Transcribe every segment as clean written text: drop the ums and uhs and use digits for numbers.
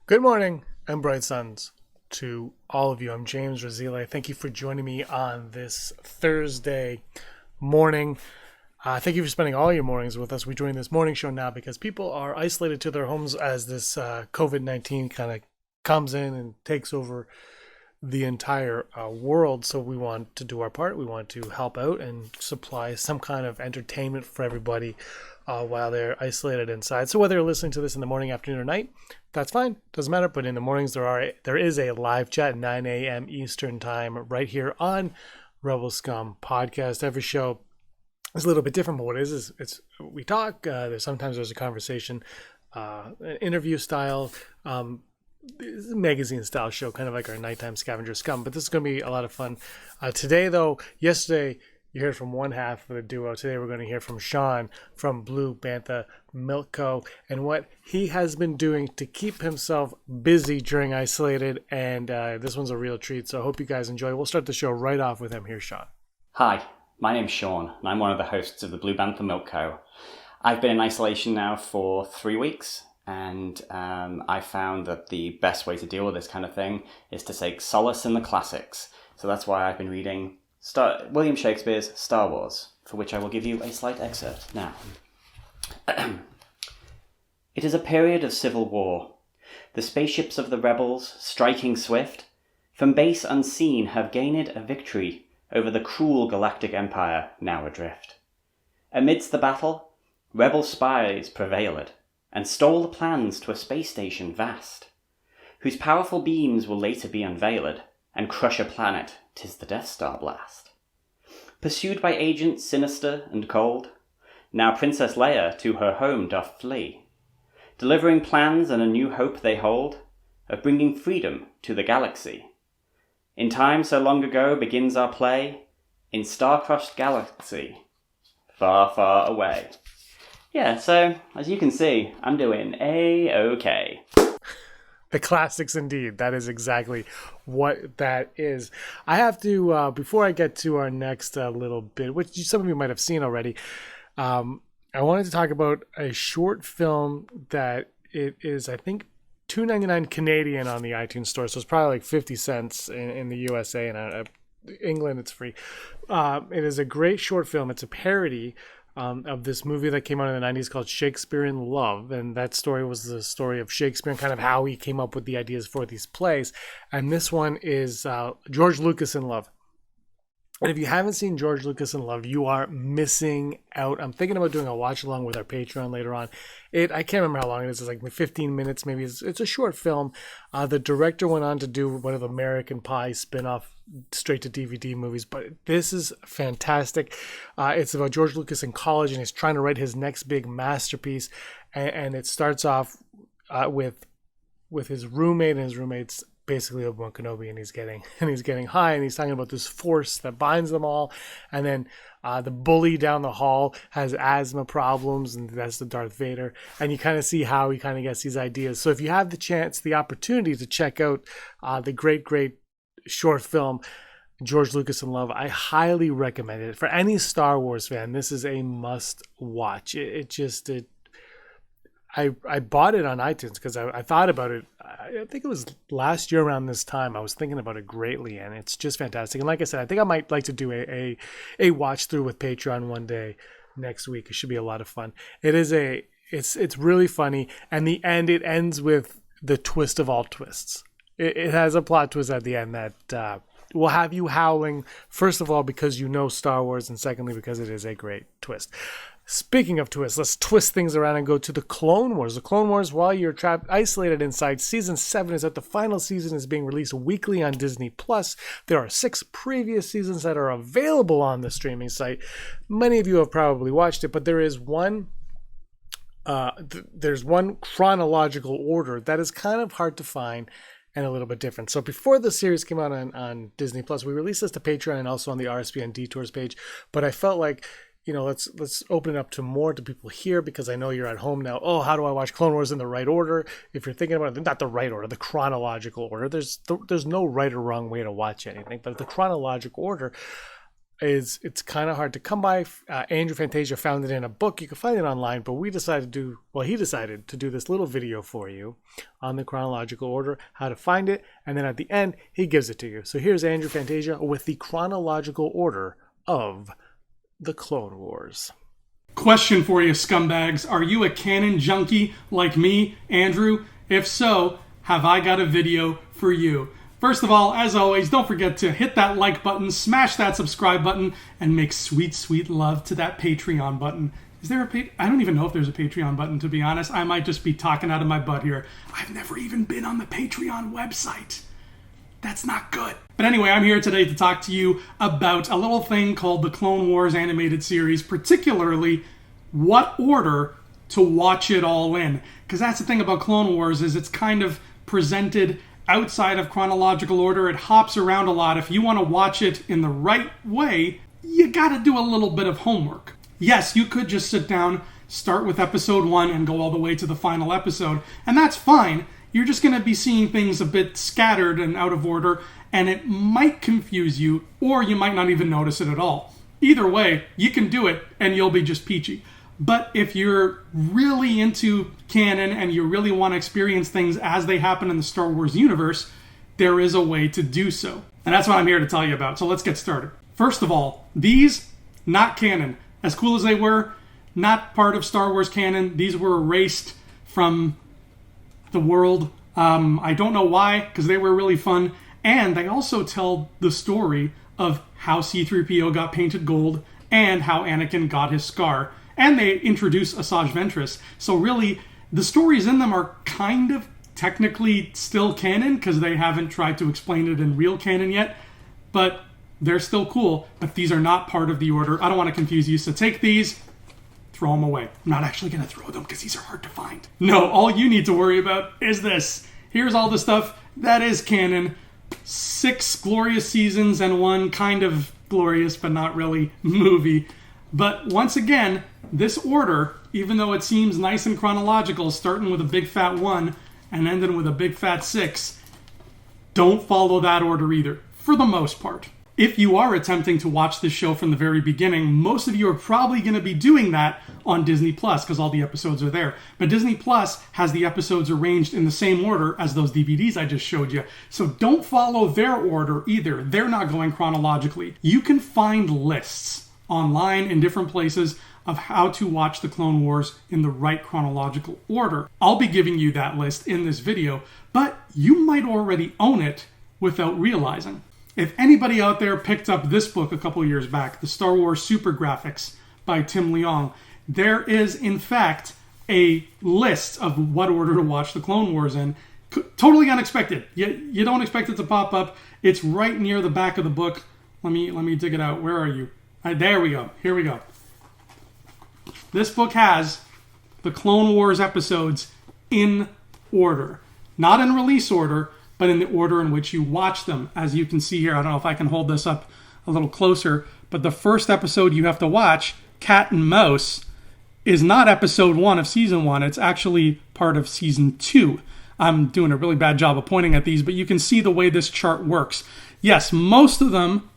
Good morning and bright suns to all of you. I'm James Razile. Thank you for joining me on this Thursday morning. Thank you for spending all your mornings with us. We're doing this morning show now because people are isolated to their homes as this COVID-19 kind of comes in and takes over the entire world. So we want to do our part. We want to help out and supply some kind of entertainment for everybody while they're isolated inside. So whether you're listening to this in the morning, afternoon, or night, that's fine. Doesn't matter. But in the mornings, there is a live chat at 9 a.m. Eastern time right here on Rebel Scum podcast. Every show is a little bit different, but what it is it's we talk. Sometimes there's a conversation, an interview style. Magazine style show, kind of like our nighttime scavenger Scum, but this is going to be a lot of fun. Today though, yesterday you heard from one half of the duo. Today we're going to hear from Sean from Blue Bantha Milk Co. and what he has been doing to keep himself busy during isolated, and this one's a real treat, so I hope you guys enjoy. We'll start the show right off with him. Here's Sean. Hi, my name's Sean and I'm one of the hosts of the Blue Bantha Milk Co. I've been in isolation now for 3 weeks. And I found that the best way to deal with this kind of thing is to take solace in the classics. So that's why I've been reading William Shakespeare's Star Wars, for which I will give you a slight excerpt now. It is a period of civil war. The spaceships of the rebels, striking swift, from base unseen have gained a victory over the cruel galactic empire now adrift. Amidst the battle, rebel spies prevailed, and stole the plans to a space station vast, whose powerful beams will later be unveiled, and crush a planet, 'tis the Death Star blast. Pursued by agents sinister and cold, now Princess Leia to her home doth flee, delivering plans and a new hope they hold, of bringing freedom to the galaxy. In time so long ago begins our play, in star-crossed galaxy, far, far away. Yeah, so as you can see, I'm doing A-okay. The classics indeed. That is exactly what that is. I have to, before I get to our next little bit, which some of you might have seen already, I wanted to talk about a short film that it is, I think, $2.99 Canadian on the iTunes store. So it's probably like 50 cents in the USA, and England it's free. It is a great short film. It's a parody of this movie that came out in the 90s called Shakespeare in Love. And that story was the story of Shakespeare and kind of how he came up with the ideas for these plays. And this one is George Lucas in Love. And if you haven't seen George Lucas in Love, you are missing out. I'm thinking about doing a watch along with our Patreon later on. I can't remember how long it is. It's like 15 minutes, maybe. It's a short film. The director went on to do one of the American Pie spin-off straight to DVD movies, but this is fantastic. It's about George Lucas in college, and he's trying to write his next big masterpiece. And it starts off with his roommate, and his roommate's basically Obi-Wan Kenobi, and he's getting high, and he's talking about this force that binds them all. And then the bully down the hall has asthma problems, and that's the Darth Vader. And you kind of see how he kind of gets these ideas. So if you have the opportunity to check out the great short film George Lucas in Love, I highly recommend it. For any Star Wars fan, this is a must watch. I bought it on iTunes because I thought about it. I think it was last year around this time. I was thinking about it greatly, and it's just fantastic. And like I said, I think I might like to do a watch through with Patreon one day next week. It should be a lot of fun. It's really funny, and the end, it ends with the twist of all twists. It has a plot twist at the end that will have you howling, first of all because you know Star Wars, and secondly because it is a great twist. Speaking of twists, let's twist things around and go to the Clone Wars. The Clone Wars, while you're trapped, isolated inside, Season 7 is out. The final season is being released weekly on Disney+. There are 6 previous seasons that are available on the streaming site. Many of you have probably watched it, but there is one chronological order that is kind of hard to find and a little bit different. So before the series came out on Disney+, we released this to Patreon and also on the RSPN Detours page, but I felt like, let's open it up to people here, because I know you're at home now. Oh, how do I watch Clone Wars in the right order? If you're thinking about it, not the right order, the chronological order. There's no right or wrong way to watch anything, but the chronological order. it's kind of hard to come by. Andrew Fantasia found it in a book. You can find it online, but he decided to do this little video for you on the chronological order, how to find it, and then at the end, he gives it to you. So here's Andrew Fantasia with the chronological order of the Clone Wars. Question for you, scumbags. Are you a canon junkie like me, Andrew? If so, have I got a video for you. First of all, as always, don't forget to hit that like button, smash that subscribe button, and make sweet, sweet love to that Patreon button. Is there I don't even know if there's a Patreon button, to be honest. I might just be talking out of my butt here. I've never even been on the Patreon website. That's not good. But anyway, I'm here today to talk to you about a little thing called the Clone Wars animated series, particularly what order to watch it all in. Because that's the thing about Clone Wars, is it's kind of presented outside of chronological order. It hops around a lot. If you want to watch it in the right way, you gotta do a little bit of homework. Yes, you could just sit down, start with episode 1 and go all the way to the final episode, and that's fine. You're just going to be seeing things a bit scattered and out of order, and it might confuse you, or you might not even notice it at all. Either way, you can do it, and you'll be just peachy. But if you're really into canon and you really want to experience things as they happen in the Star Wars universe, there is a way to do so. And that's what I'm here to tell you about. So let's get started. First of all, these, not canon. As cool as they were, not part of Star Wars canon. These were erased from the world. I don't know why, because they were really fun. And they also tell the story of how C-3PO got painted gold and how Anakin got his scar. And they introduce Asajj Ventress. So really, the stories in them are kind of technically still canon, because they haven't tried to explain it in real canon yet. But they're still cool. But these are not part of the order. I don't want to confuse you. So take these, throw them away. I'm not actually going to throw them, because these are hard to find. No, all you need to worry about is this. Here's all the stuff that is canon. 6 glorious seasons and 1 kind of glorious, but not really, movie. But once again, this order, even though it seems nice and chronological, starting with a big fat 1 and ending with a big fat 6, don't follow that order either, for the most part. If you are attempting to watch this show from the very beginning, most of you are probably going to be doing that on Disney Plus, because all the episodes are there. But Disney Plus has the episodes arranged in the same order as those DVDs I just showed you. So don't follow their order either. They're not going chronologically. You can find lists online in different places of how to watch the Clone Wars in the right chronological order. I'll be giving you that list in this video, but you might already own it without realizing. If anybody out there picked up this book a couple years back, the Star Wars Super Graphics by Tim Leong, there is, in fact, a list of what order to watch the Clone Wars in. Totally unexpected. You don't expect it to pop up. It's right near the back of the book. Let me dig it out. Where are you? There we go. Here we go. This book has the Clone Wars episodes in order. Not in release order, but in the order in which you watch them. As you can see here, I don't know if I can hold this up a little closer, but the first episode you have to watch, Cat and Mouse, is not episode 1 of season 1. It's actually part of season 2. I'm doing a really bad job of pointing at these, but you can see the way this chart works. Yes, most of them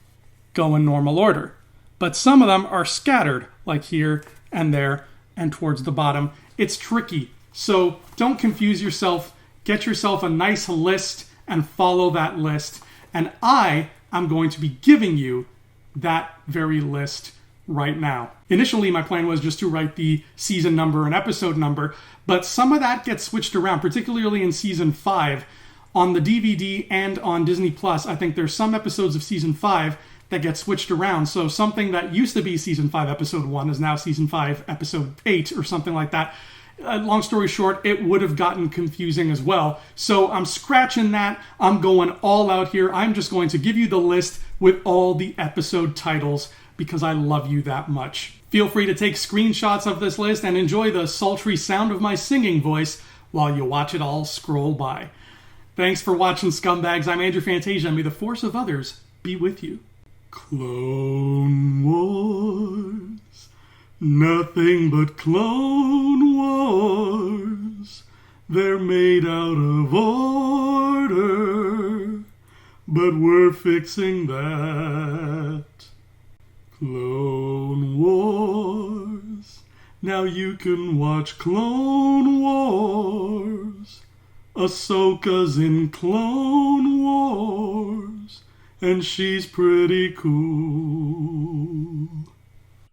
go in normal order, but some of them are scattered, like here and there and towards the bottom. It's tricky, so don't confuse yourself. Get yourself a nice list and follow that list. And I am going to be giving you that very list right now. Initially, my plan was just to write the season number and episode number, but some of that gets switched around, particularly in season 5. On the DVD and on Disney Plus, I think there's some episodes of season 5 that get switched around. So something that used to be season 5 episode 1 is now season 5 episode 8 or something like that. Long story short, it would have gotten confusing as well. So I'm scratching that. I'm going all out here. I'm just going to give you the list with all the episode titles because I love you that much. Feel free to take screenshots of this list and enjoy the sultry sound of my singing voice while you watch it all scroll by. Thanks for watching, scumbags. I'm Andrew Fantasia. May the force of others be with you. Clone Wars. Nothing but Clone Wars. They're made out of order, but we're fixing that. Clone Wars. Now you can watch Clone Wars. Ahsoka's in Clone Wars, and she's pretty cool.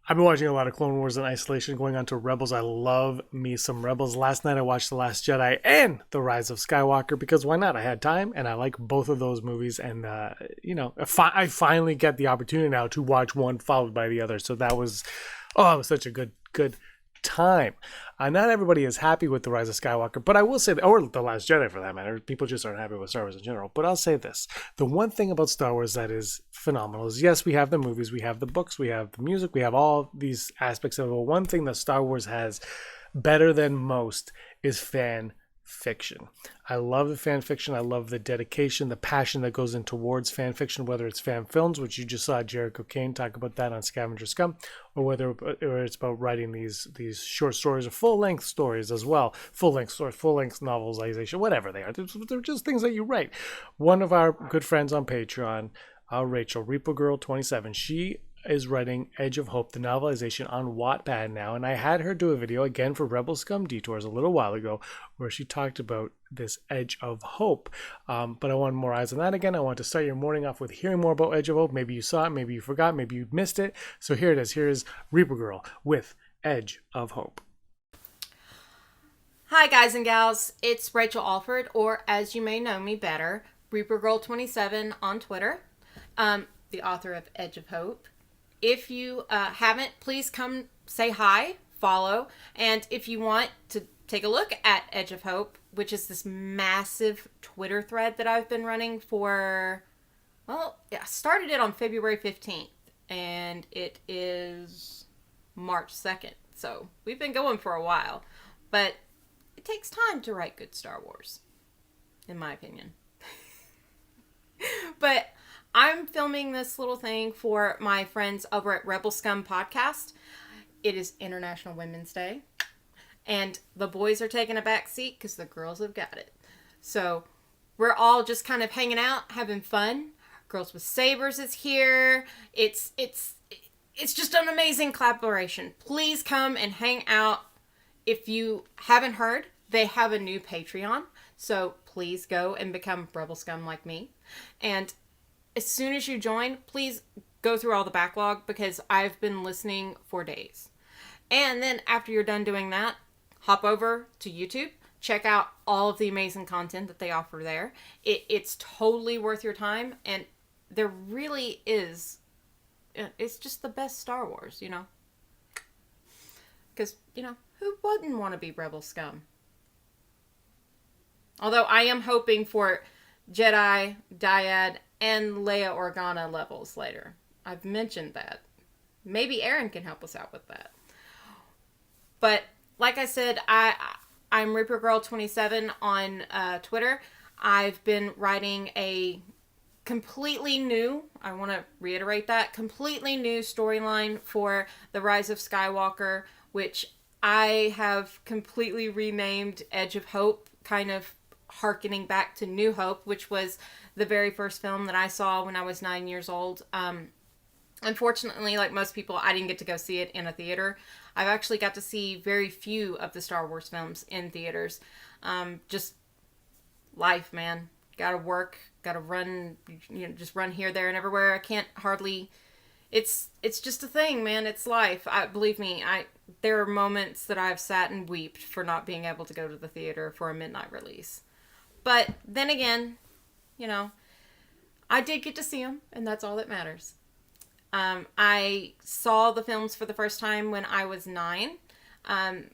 I've been watching a lot of Clone Wars in isolation, going on to Rebels. I love me some Rebels. Last night I watched The Last Jedi and The Rise of Skywalker because why not? I had time and I like both of those movies. And, I finally get the opportunity now to watch one followed by the other. So it was such a good time. Not everybody is happy with The Rise of Skywalker, but I will say, or The Last Jedi for that matter. People just aren't happy with Star Wars in general. But I'll say this. The one thing about Star Wars that is phenomenal is, yes, we have the movies, we have the books, we have the music, we have all these aspects of it. One thing that Star Wars has better than most is fan fiction. I love the fan fiction. I love the dedication, the passion that goes in towards fan fiction, whether it's fan films, which you just saw Jericho Kane talk about that on Scavenger Scum, or it's about writing these short stories or full-length stories as well, full-length stories, full-length novelization, whatever they are. They're just things that you write. One of our good friends on Patreon, Rachel, Reaper Girl 27, she is writing Edge of Hope, the novelization, on Wattpad now, and I had her do a video again for Rebel Scum Detours a little while ago where she talked about this Edge of Hope, but I wanted more eyes on that again. I want to start your morning off with hearing more about Edge of Hope. Maybe you saw it, maybe you forgot, maybe you missed it. So here it is. Here is Reaper Girl with Edge of Hope. Hi guys and gals, it's Rachel Alford, or as you may know me better, Reaper Girl 27 on Twitter, the author of Edge of Hope. If you haven't, please come say hi, follow, and if you want to take a look at Edge of Hope, which is this massive Twitter thread that I've been running for, I started it on February 15th, and it is March 2nd, so we've been going for a while, but it takes time to write good Star Wars, in my opinion. But I'm filming this little thing for my friends over at Rebel Scum Podcast. It is International Women's Day. And the boys are taking a back seat because the girls have got it. So we're all just kind of hanging out, having fun. Girls with Sabers is here. It's just an amazing collaboration. Please come and hang out. If you haven't heard, they have a new Patreon. So please go and become Rebel Scum like me. And as soon as you join, please go through all the backlog because I've been listening for days. And then after you're done doing that, hop over to YouTube, check out all of the amazing content that they offer there. It's totally worth your time, and there really is, it's just the best Star Wars, Because, who wouldn't want to be Rebel Scum? Although I am hoping for Jedi, Dyad, and Leia Organa levels later. I've mentioned that. Maybe Aaron can help us out with that. But like I said, I'm Reaper Girl 27 on Twitter. I've been writing a completely new, I want to reiterate that, completely new storyline for The Rise of Skywalker, which I have completely renamed Edge of Hope, kind of harkening back to New Hope, which was the very first film that I saw when I was 9 years old. Unfortunately, like most people, I didn't get to go see it in a theater. I've actually got to see very few of the Star Wars films in theaters. Just life, man. Gotta work, gotta run, just run here, there, and everywhere. I can't hardly... It's just a thing, man. It's life. Believe me, there are moments that I've sat and wept for not being able to go to the theater for a midnight release. But then again, I did get to see them, and that's all that matters. I saw the films for the first time when I was 9.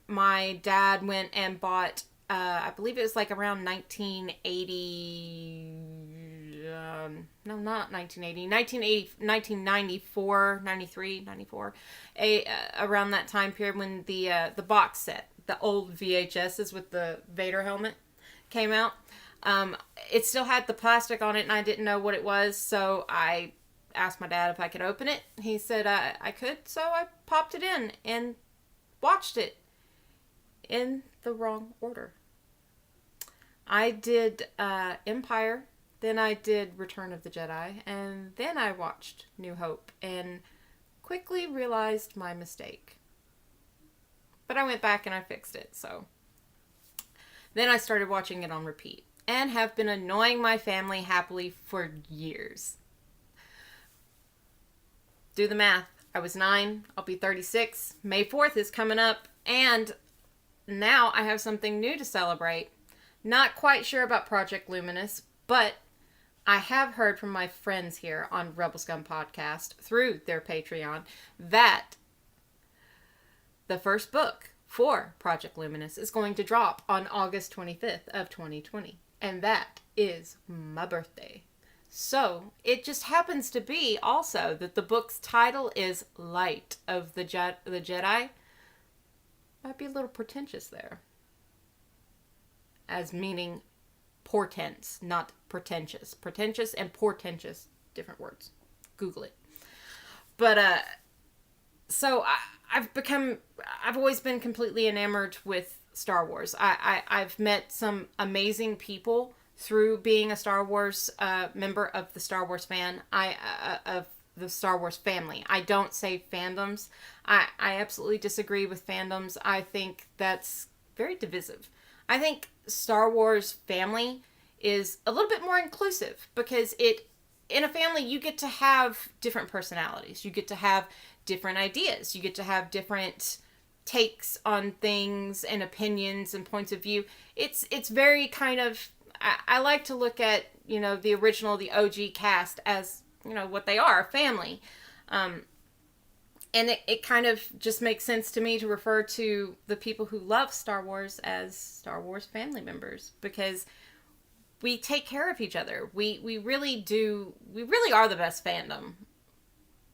My dad went and bought, I believe it was like around 1980, no, not 1980, 1994, 93, 94, around that time period when the box set, the old VHSs with the Vader helmet came out. It still had the plastic on it, and I didn't know what it was, so I asked my dad if I could open it. He said I could, so I popped it in and watched it in the wrong order. I did Empire, then I did Return of the Jedi, and then I watched New Hope, and quickly realized my mistake. But I went back and I fixed it, so. Then I started watching it on repeat and have been annoying my family happily for years. Do the math. I was 9, I'll be 36. May 4th is coming up, and now I have something new to celebrate. Not quite sure about Project Luminous, but I have heard from my friends here on Rebel Scum Podcast through their Patreon that the first book for Project Luminous is going to drop on August 25th of 2020. And that is my birthday. So, it just happens to be also that the book's title is Light of the Jedi. Might be a little pretentious there. As meaning portents, not pretentious. Pretentious and portentous, different words. Google it. But, so I've always been completely enamored with Star Wars. I've met some amazing people through being a Star Wars member of the Star Wars of the Star Wars family. I don't say fandoms. I absolutely disagree with fandoms. I think that's very divisive. I think Star Wars family is a little bit more inclusive because in a family you get to have different personalities. You get to have different ideas. You get to have different takes on things and opinions and points of view. It's very kind of, I like to look at, the original, the OG cast as, what they are, a family. And it kind of just makes sense to me to refer to the people who love Star Wars as Star Wars family members because we take care of each other. We really are the best fandom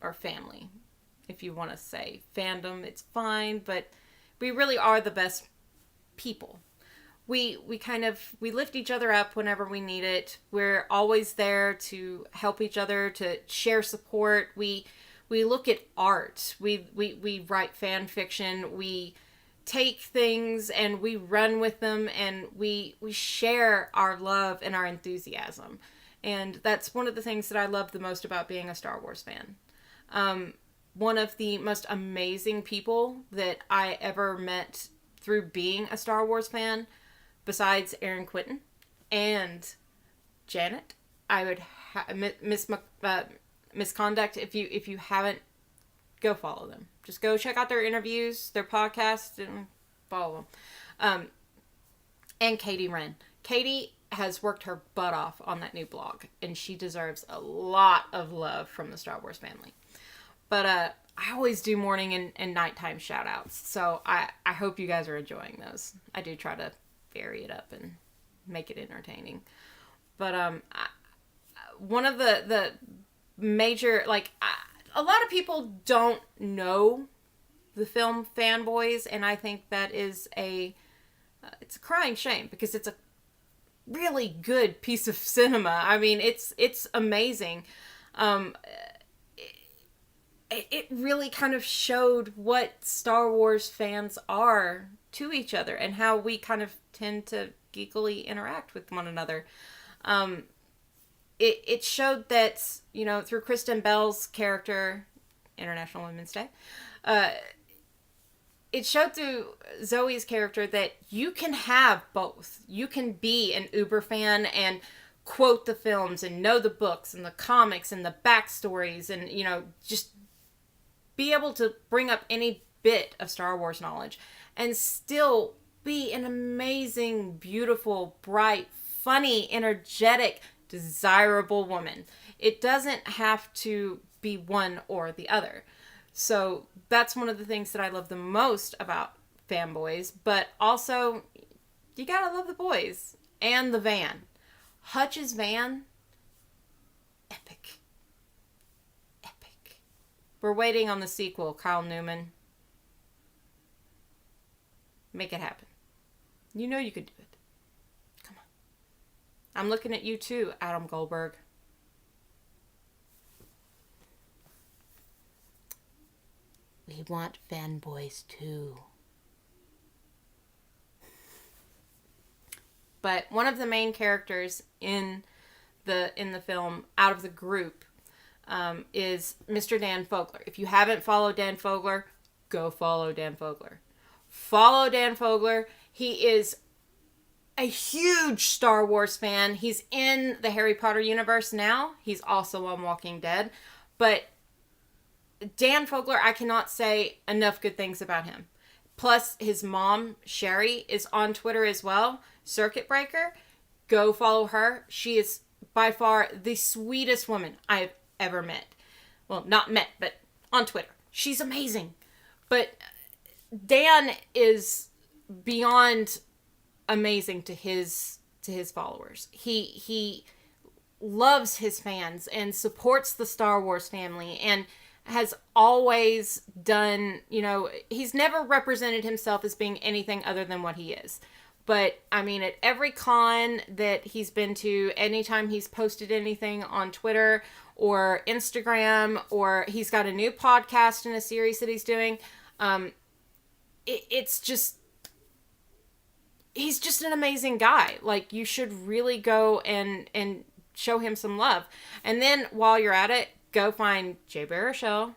or family. If you want to say fandom, it's fine, but we really are the best people. We lift each other up whenever we need it. We're always there to help each other, to share support. We look at art. We write fan fiction. We take things and we run with them, and we share our love and our enthusiasm. And that's one of the things that I love the most about being a Star Wars fan. One of the most amazing people that I ever met through being a Star Wars fan, besides Aaron Quinton and Janet, I would Misconduct. If you haven't, go follow them. Just go check out their interviews, their podcasts, and follow them. And Katie Wren. Katie has worked her butt off on that new blog, and she deserves a lot of love from the Star Wars family. But I always do morning and nighttime shout outs, so I hope you guys are enjoying those. I do try to vary it up and make it entertaining. But one of the major, a lot of people don't know the film Fanboys, and I think that is it's a crying shame because it's a really good piece of cinema. I mean, it's amazing. It really kind of showed what Star Wars fans are to each other and how we kind of tend to geekily interact with one another. It showed that, through Kristen Bell's character, International Women's Day, it showed through Zoe's character that you can have both. You can be an Uber fan and quote the films and know the books and the comics and the backstories and, just be able to bring up any bit of Star Wars knowledge and still be an amazing, beautiful, bright, funny, energetic, desirable woman. It doesn't have to be one or the other. So that's one of the things that I love the most about Fanboys, but also you gotta love the boys and the van. Hutch's van, epic. We're waiting on the sequel, Kyle Newman. Make it happen. You know you could do it. Come on. I'm looking at you too, Adam Goldberg. We want Fanboys too. But one of the main characters in the film, out of the group, is Mr. Dan Fogler. If you haven't followed Dan Fogler, go follow Dan Fogler. Follow Dan Fogler. He is a huge Star Wars fan. He's in the Harry Potter universe now. He's also on Walking Dead. But Dan Fogler, I cannot say enough good things about him. Plus, his mom, Sherry, is on Twitter as well. Circuit Breaker. Go follow her. She is by far the sweetest woman I have ever met. Well, not met, but on Twitter. She's amazing. But Dan is beyond amazing to his followers. He loves his fans and supports the Star Wars family and has always done, he's never represented himself as being anything other than what he is. But, I mean, at every con that he's been to, anytime he's posted anything on Twitter or Instagram, or he's got a new podcast in a series that he's doing, it's just, he's just an amazing guy. Like, you should really go and show him some love. And then, while you're at it, go find Jay Baruchel,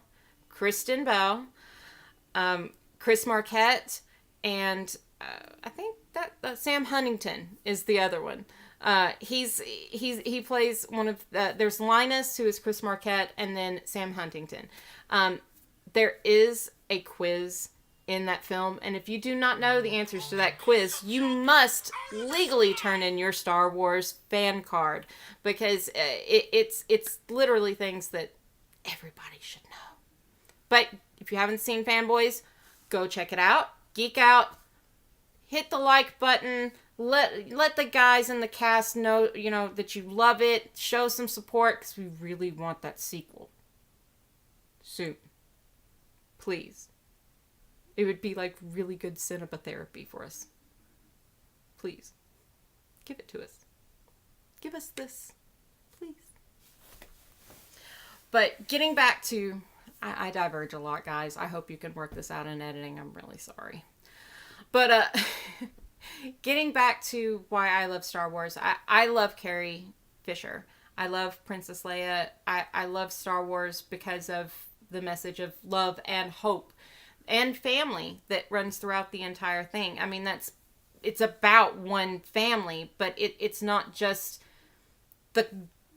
Kristen Bell, Chris Marquette, and I think that Sam Huntington is the other one. He plays one of there's Linus, who is Chris Marquette, and then Sam Huntington. There is a quiz in that film, and if you do not know the answers to that quiz, you must legally turn in your Star Wars fan card, because it's literally things that everybody should know. But if you haven't seen Fanboys, go check it out. Geek out. Hit the like button. Let the guys in the cast know, that you love it. Show some support, because we really want that sequel soon. Please. It would be like really good cinema therapy for us. Please. Give it to us. Give us this. Please. But getting back to... I diverge a lot, guys. I hope you can work this out in editing. I'm really sorry. But getting back to why I love Star Wars. I love Carrie Fisher. I love Princess Leia. I love Star Wars because of the message of love and hope and family that runs throughout the entire thing. I mean, it's about one family, but it's not just the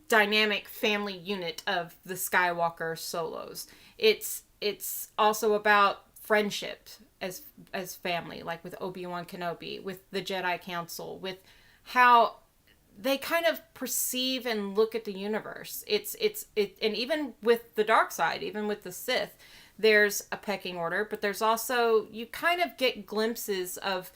dynamic family unit of the Skywalker solos. It's also about friendship as family, like with Obi-Wan Kenobi, with the Jedi Council, with how they kind of perceive and look at the universe. And even with the dark side, even with the Sith, there's a pecking order, but there's also, you kind of get glimpses of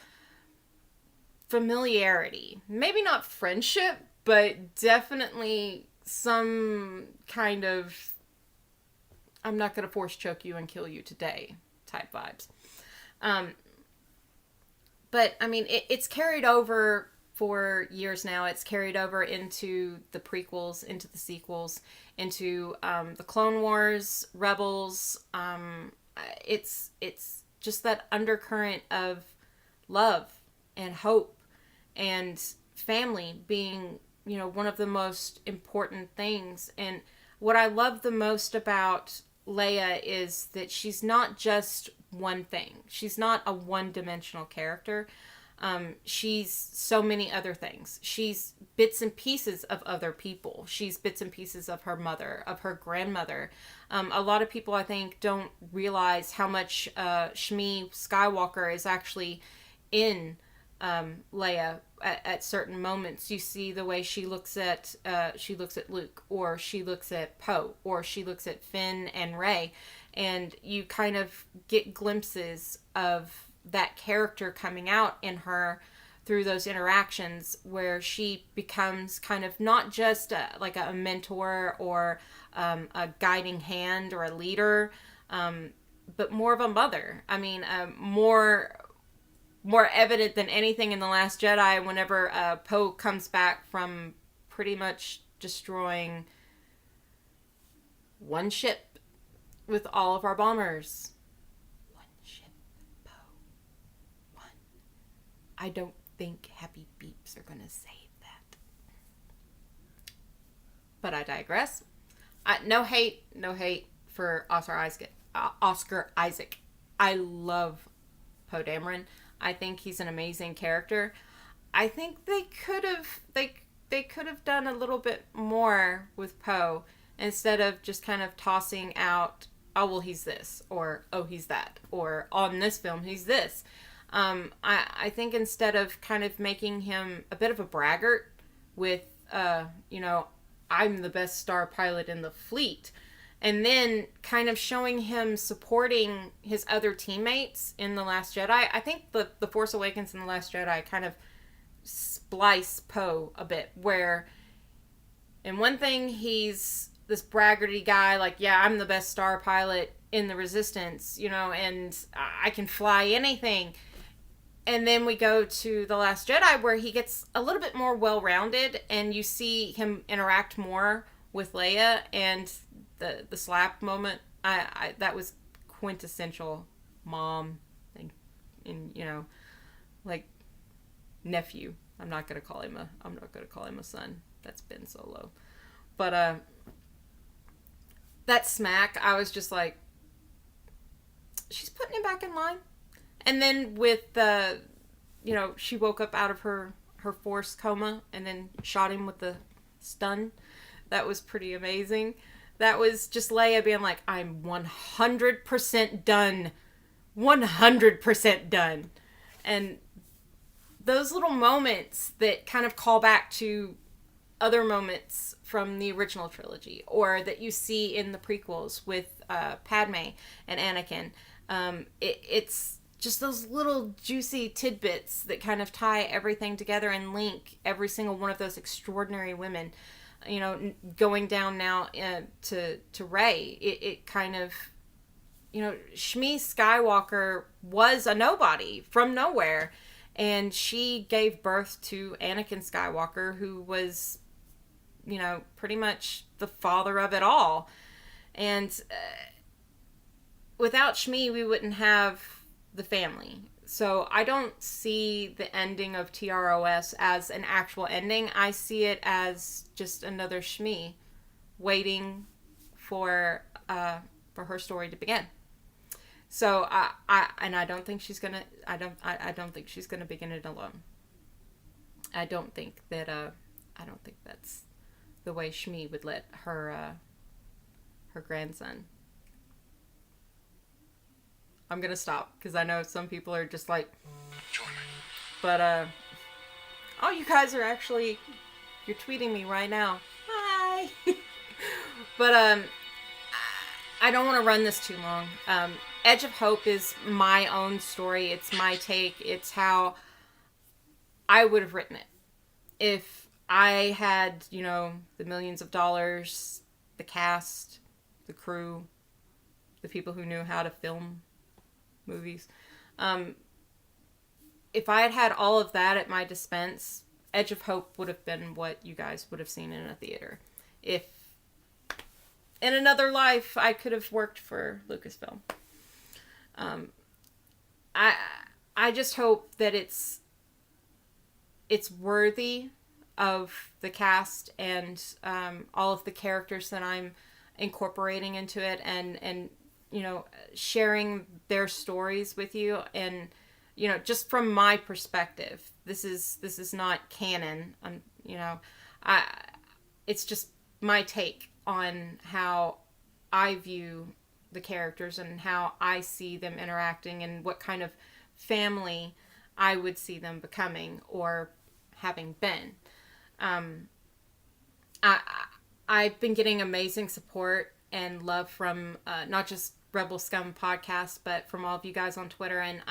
familiarity. Maybe not friendship, but definitely some kind of, I'm not going to force choke you and kill you today type vibes. But I mean, it's carried over for years now. It's carried over into the prequels, into the sequels, into the Clone Wars, Rebels. It's just that undercurrent of love and hope and family being, one of the most important things. And what I love the most about Leia is that she's not just one thing. She's not a one-dimensional character. She's so many other things. She's bits and pieces of other people. She's bits and pieces of her mother, of her grandmother. A lot of people, I think, don't realize how much Shmi Skywalker is actually in Leia at certain moments. You see the way she looks at Luke, or she looks at Poe, or she looks at Finn and Rey, and you kind of get glimpses of that character coming out in her through those interactions, where she becomes kind of not just like a mentor or a guiding hand or a leader, but more of a mother. I mean, more evident than anything in The Last Jedi, whenever Poe comes back from pretty much destroying one ship with all of our bombers. One ship, Poe. One. I don't think happy beeps are going to save that. But I digress. No hate, for Oscar Isaac. I love Poe Dameron. I think he's an amazing character. I think they could have done a little bit more with Poe instead of just kind of tossing out, oh well, he's this, or oh he's that, or on this film he's this. I think instead of kind of making him a bit of a braggart with, I'm the best star pilot in the fleet, and then kind of showing him supporting his other teammates in The Last Jedi. I think the Force Awakens and The Last Jedi kind of splice Poe a bit, where in one thing he's this braggarty guy, like, yeah, I'm the best star pilot in the Resistance, and I can fly anything. And then we go to The Last Jedi, where he gets a little bit more well-rounded, and you see him interact more with Leia, and the slap moment, I that was quintessential mom and like nephew. I'm not gonna call him a son. That's Ben Solo. But that smack, I was just like, she's putting him back in line. And then with she woke up out of her force coma and then shot him with the stun. That was pretty amazing. That was just Leia being like, I'm 100% done. 100% done. And those little moments that kind of call back to other moments from the original trilogy, or that you see in the prequels with Padme and Anakin. It's just those little juicy tidbits that kind of tie everything together and link every single one of those extraordinary women. Going down now to Rey, it kind of, Shmi Skywalker was a nobody from nowhere, and she gave birth to Anakin Skywalker, who was, pretty much the father of it all. And without Shmi, we wouldn't have the family. So I don't see the ending of TROS as an actual ending. I see it as just another Shmi waiting for her story to begin. So I don't think she's gonna. I don't think she's gonna begin it alone. I don't think that's the way Shmi would let her grandson. I'm gonna stop because I know some people are just like, but oh, you guys are actually, you're tweeting me right now. Hi. But I don't want to run this too long. Edge of Hope is my own story. It's my take. It's how I would have written it if I had, the millions of dollars, the cast, the crew, the people who knew how to film movies. If I had had all of that at my dispense, Edge of Hope would have been what you guys would have seen in a theater. If in another life I could have worked for Lucasfilm. I just hope that it's worthy of the cast and all of the characters that I'm incorporating into it, and sharing their stories with you, and just from my perspective. This is not canon. It's just my take on how I view the characters and how I see them interacting and what kind of family I would see them becoming or having been. I've been getting amazing support and love from not just Rebel Scum podcast, but from all of you guys on Twitter, and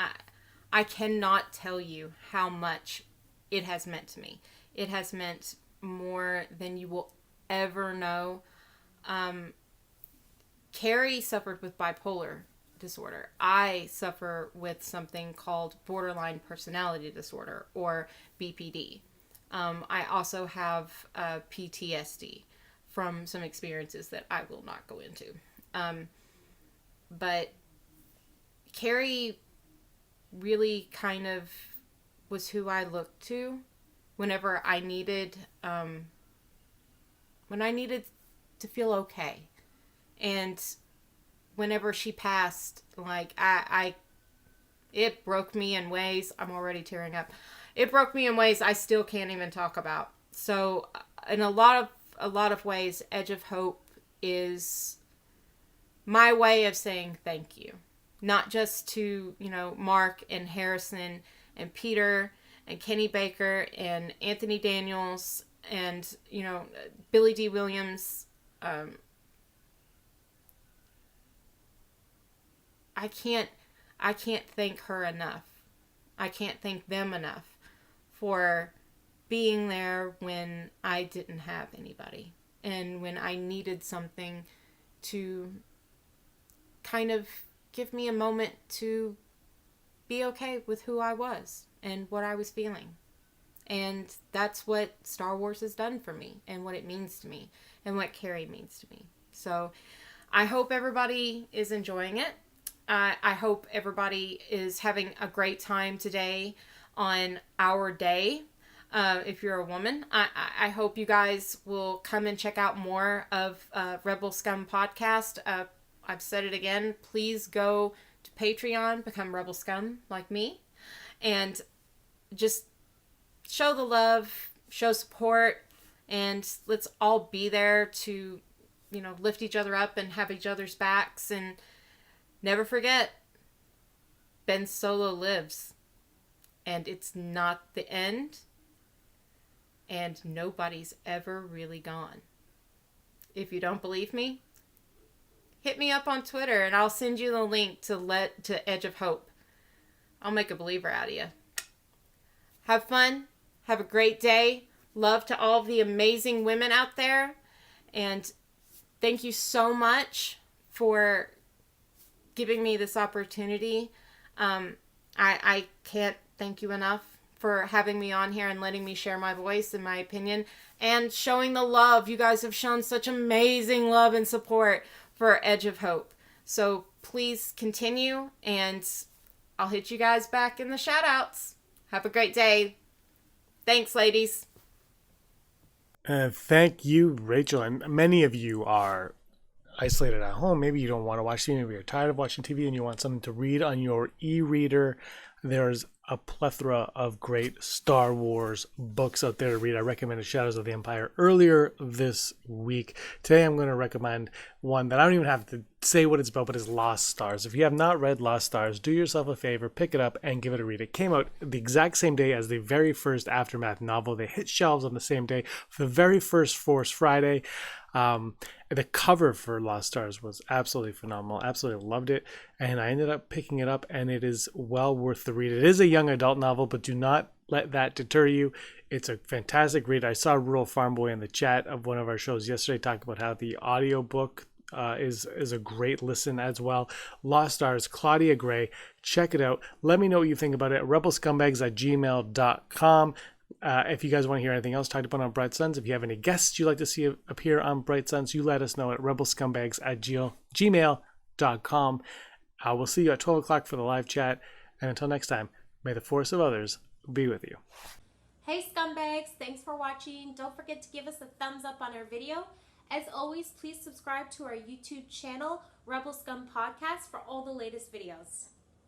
I cannot tell you how much it has meant to me. It has meant more than you will ever know. Carrie suffered with bipolar disorder. I suffer with something called borderline personality disorder, or BPD. I also have PTSD from some experiences that I will not go into. But Carrie really kind of was who I looked to whenever I needed, to feel okay. And whenever she passed, like I it broke me in ways, I'm already tearing up. It broke me in ways I still can't even talk about. So in a lot of ways, Edge of Hope is my way of saying thank you. Not just to, Mark and Harrison and Peter and Kenny Baker and Anthony Daniels and, Billy D. Williams. I can't thank her enough. I can't thank them enough for being there when I didn't have anybody and when I needed something to kind of give me a moment to be okay with who I was and what I was feeling. And that's what Star Wars has done for me and what it means to me and what Carrie means to me. So I hope everybody is enjoying it. I hope everybody is having a great time today on our day. If you're a woman, I hope you guys will come and check out more of Rebel Scum podcast. I've said it again. Please go to Patreon, become Rebel Scum like me, and just show the love, show support, and let's all be there to, lift each other up and have each other's backs. And never forget, Ben Solo lives, and it's not the end, and nobody's ever really gone. If you don't believe me, hit me up on Twitter and I'll send you the link to Edge of Hope. I'll make a believer out of you. Have fun. Have a great day. Love to all the amazing women out there. And thank you so much for giving me this opportunity. I can't thank you enough for having me on here and letting me share my voice and my opinion and showing the love. You guys have shown such amazing love and support for Edge of Hope. So please continue, and I'll hit you guys back in the shout outs. Have a great day. Thanks, ladies. Thank you, Rachel. And many of you are isolated at home. Maybe you don't want to watch TV. Maybe you're tired of watching TV and you want something to read on your e-reader. There's a plethora of great Star Wars books out there to read. I recommended Shadows of the Empire earlier this week. Today I'm going to recommend one that I don't even have to say what it's about, but it's Lost Stars. If you have not read Lost Stars, do yourself a favor, pick it up and give it a read. It came out the exact same day as the very first Aftermath novel. They hit shelves on the same day for the very first Force Friday. The cover for Lost Stars was absolutely phenomenal. Absolutely loved it. And I ended up picking it up, and it is well worth the read. It is a young adult novel, but do not let that deter you. It's a fantastic read. I saw Rural Farm Boy in the chat of one of our shows yesterday talk about how the audiobook is a great listen as well. Lost Stars, Claudia Gray. Check it out. Let me know what you think about it. rebelscumbags@gmail.com. If you guys want to hear anything else talked about on Bright Suns, if you have any guests you'd like to see appear on Bright Suns, you let us know at rebelscumbags@gmail.com. We'll see you at 12 o'clock for the live chat. And until next time, may the force of others be with you. Hey scumbags, thanks for watching. Don't forget to give us a thumbs up on our video. As always, please subscribe to our YouTube channel, Rebel Scum Podcast, for all the latest videos.